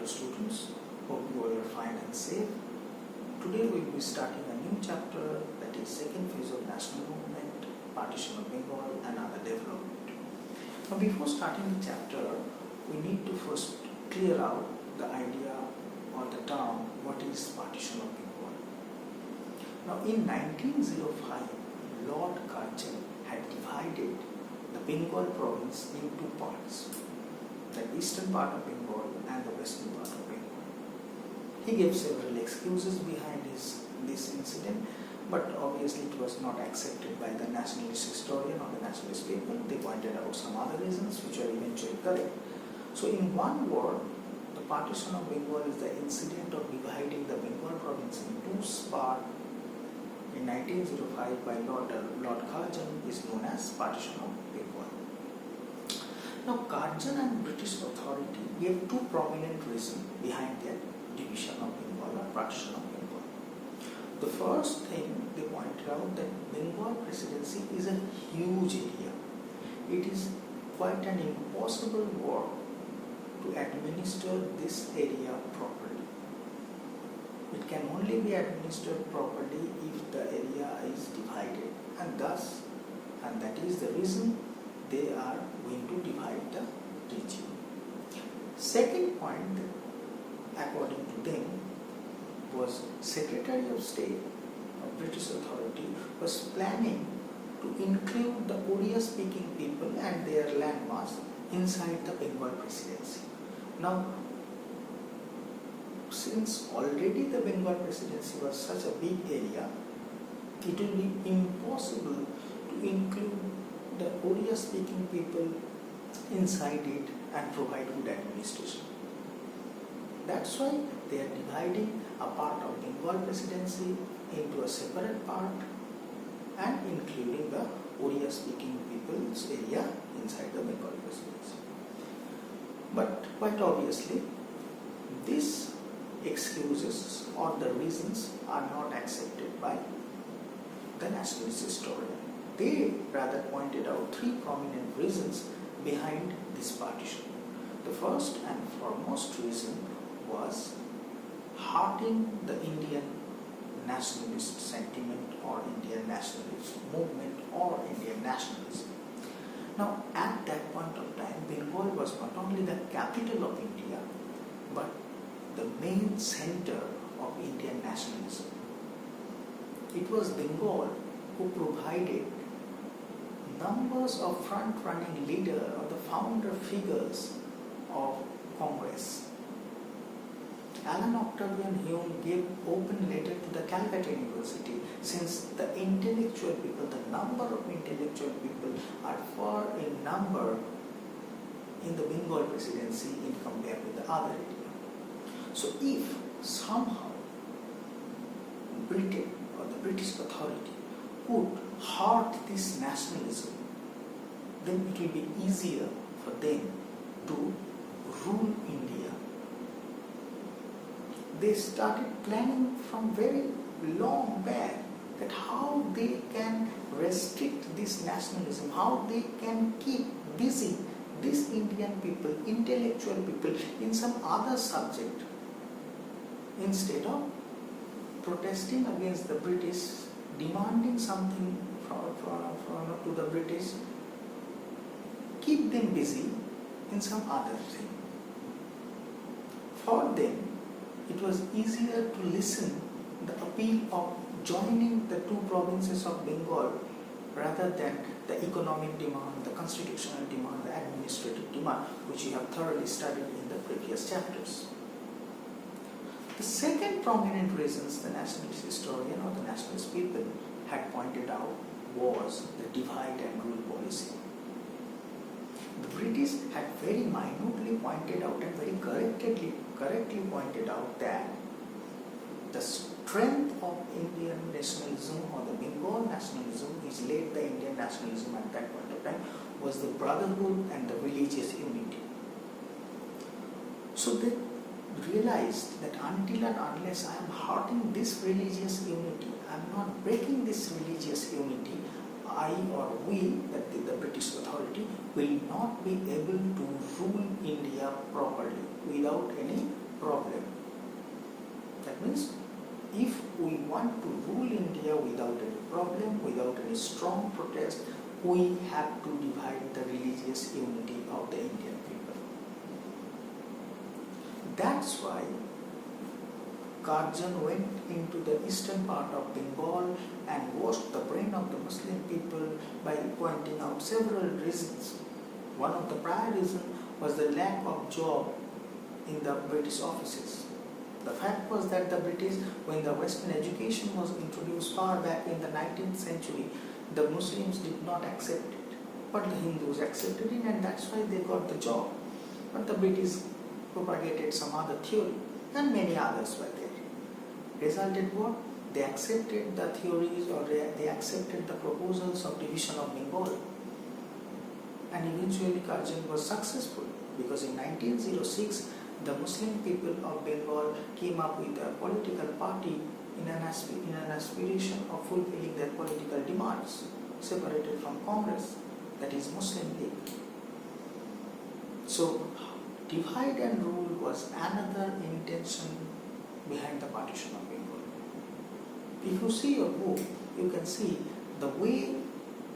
students. Hope you all are fine and safe. Today we will be starting a new chapter, that is second phase of national movement, partition of Bengal and other development. Now before starting the chapter, we need to first clear out the idea or the term what is partition of Bengal. Now in 1905, Lord Curzon had divided the Bengal province in two parts, the eastern part of Bengal and the western part of Bengal. He gave several excuses behind this incident, but obviously it was not accepted by the nationalist historian or the nationalist people. They pointed out some other reasons which are eventually correct. So in one word, the partition of Bengal is the incident of dividing the Bengal province in two parts in 1905 by Lord Curzon is known as partition of Bengal. Now Curzon and British authority gave two prominent reasons behind their division of Bengal or partition of Bengal. The first thing they pointed out that Bengal presidency is a huge area. It is quite an impossible work to administer this area properly. It can only be administered properly if the area is divided, and that is the reason they are going to divide the region. Second point, according to them, was Secretary of State of British authority was planning to include the Oriya speaking people and their landmass inside the Bengal presidency. Now, since already the Bengal presidency was such a big area, it will be impossible to include the Oriya speaking people inside it and provide good administration. That's why they are dividing a part of Bengal presidency into a separate part and including the Oriya speaking people's area inside the Bengal presidency. But quite obviously, these excuses or the reasons are not accepted by the nationalist historian. They rather pointed out three prominent reasons behind this partition. The first and foremost reason was hurting the Indian nationalist sentiment or Indian nationalist movement or Indian nationalism. Now at that point of time, Bengal was not only the capital of India but the main center of Indian nationalism. It was Bengal who provided numbers of front-running leaders or the founder figures of Congress. Alan Octavian Hume gave open letter to the Calcutta University, since the intellectual people, the number of intellectual people are far in number in the Bengal presidency in compared with the other area. So if somehow Britain or the British authority would hurt this nationalism, then it will be easier for them to rule India. They started planning from very long back that how they can restrict this nationalism, how they can keep busy these Indian people, intellectual people in some other subject, instead of protesting against the British, demanding something to the British, keep them busy in some other thing. For them, it was easier to listen the appeal of joining the two provinces of Bengal rather than the economic demand, the constitutional demand, the administrative demand, which we have thoroughly studied in the previous chapters. The second prominent reasons the nationalist historian or the nationalist people had pointed out was the divide and rule policy. The British had very minutely pointed out and very correctly pointed out that the strength of Indian nationalism or the Bengal nationalism, which led the Indian nationalism at that point of time, was the brotherhood and the religious unity. So they realized that until and unless I am hurting this religious unity, I am not breaking this religious unity, I or we, that the British authority, will not be able to rule India properly without any That means if we want to rule India without any problem, without any strong protest, we have to divide the religious unity of the Indian people. That's why Karjan went into the eastern part of Bengal and washed the brain of the Muslim people by pointing out several reasons. One of the prior reasons was the lack of job in the British offices. The fact was that the British, when the Western education was introduced far back in the 19th century, the Muslims did not accept it. But the Hindus accepted it, and that's why they got the job. But the British propagated some other theory, and many others were there. Resulted what? They accepted the theories, or they accepted the proposals of division of Bengal. And eventually Karjan was successful, because in 1906 the Muslim people of Bengal came up with a political party in an aspiration of fulfilling their political demands, separated from Congress, that is Muslim League. So divide and rule was another intention behind the partition of Bengal. If you see your book, you can see the way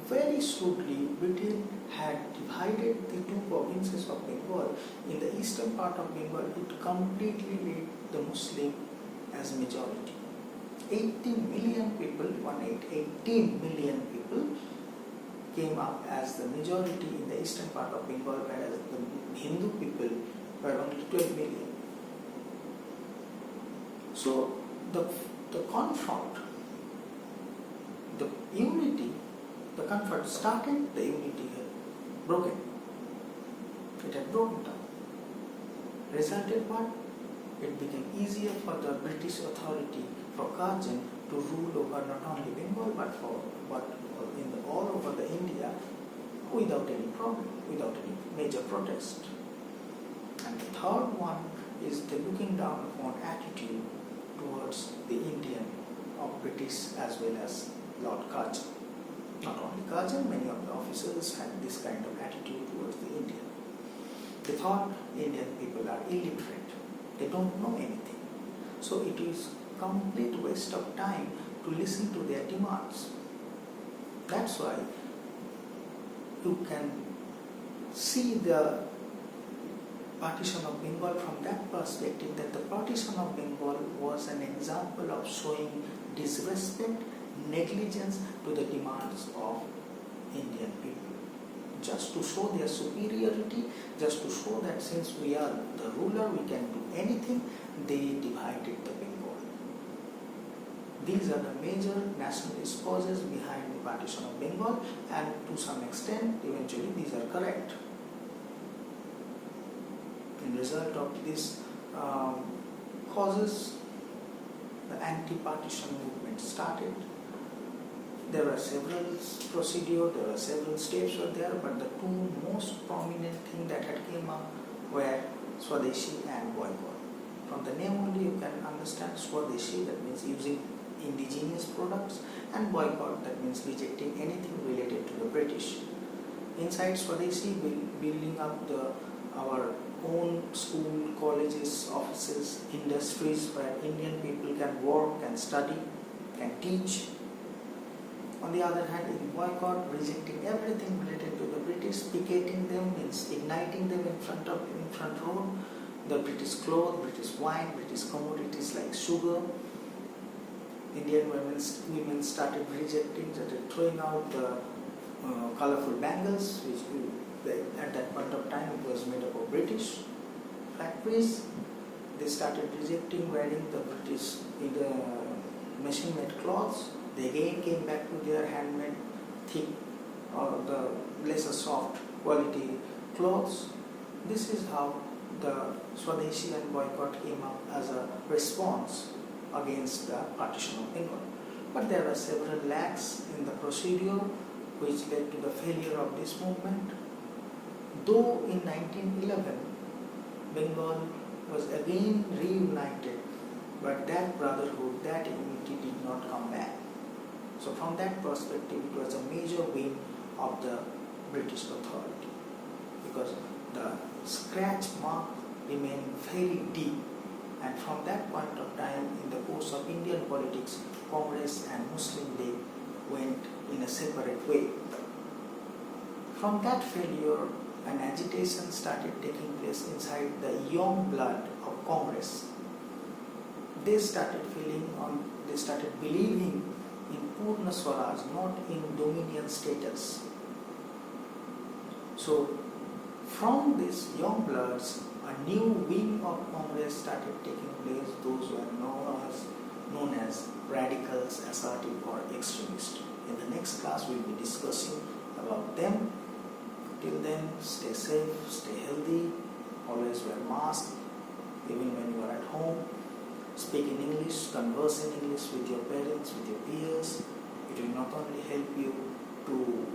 very shrewdly Britain had divided the two provinces of Bengal. In the eastern part of Bengal, it completely made the Muslim as majority. 18 million people came up as the majority in the eastern part of Bengal, whereas the Hindu people were only 12 million. So the confront, the unity, the confront started, the unity had broken. It had broken down. Resulted what? It became easier for the British authority, for Karjan, to rule over not only Bengal but all over the India without any problem, without any major protest. And the third one is the looking down upon attitude towards the Indian of British as well as Lord Karjan. Not only Karjan, many of the officers had this kind of attitude towards the Indian. They thought Indian people are illiterate. They don't know anything. So it is complete waste of time to listen to their demands. That's why you can see the partition of Bengal from that perspective, that the partition of Bengal was an example of showing disrespect, negligence to the demands of Indian people. Just to show their superiority, just to show that since we are the ruler, we can do anything, they divided the Bengal. These are the major nationalist causes behind the partition of Bengal, and to some extent, eventually these are correct. In result of these causes, the anti-partition movement started. There were several procedures, there were several steps were there, but the two most prominent things that had came up were Swadeshi and boycott. From the name only you can understand Swadeshi, that means using indigenous products, and boycott, that means rejecting anything related to the British. Inside Swadeshi, building up our own school, colleges, offices, industries where Indian people can work, can study, can teach. On the other hand, in boycott, rejecting everything related to the British, picketing them, means igniting them in front road, the British clothes, British wine, British commodities like sugar. Indian women started throwing out the colorful bangles, which at that point of time it was made up of British factories. They started rejecting wearing the machine-made clothes. They again came back to their handmade, thick or the lesser soft quality clothes. This is how the Swadeshi and boycott came up as a response against the partition of Bengal. But there were several lacks in the procedure which led to the failure of this movement. Though in 1911, Bengal was again reunited, but that brotherhood, that unity did not come back. So from that perspective, it was a major win of the British authority, because the scratch mark remained very deep And from that point of time, in the course of Indian politics, Congress and Muslim League went in a separate way. From that failure, an agitation started taking place inside the young blood of Congress. They started believing in Purna Swaraj, not in dominion status. So, from these young bloods, a new wing of Congress started taking place. Those who are known as radicals, assertive, or extremists. In the next class, we will be discussing about them. Till then, stay safe, stay healthy, always wear mask, even when you are at home. Speak in English, converse in English with your parents, with your peers. It will not only help you to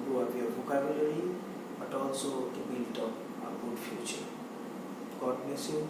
grow up your vocabulary, but also to build up a good future. God bless you.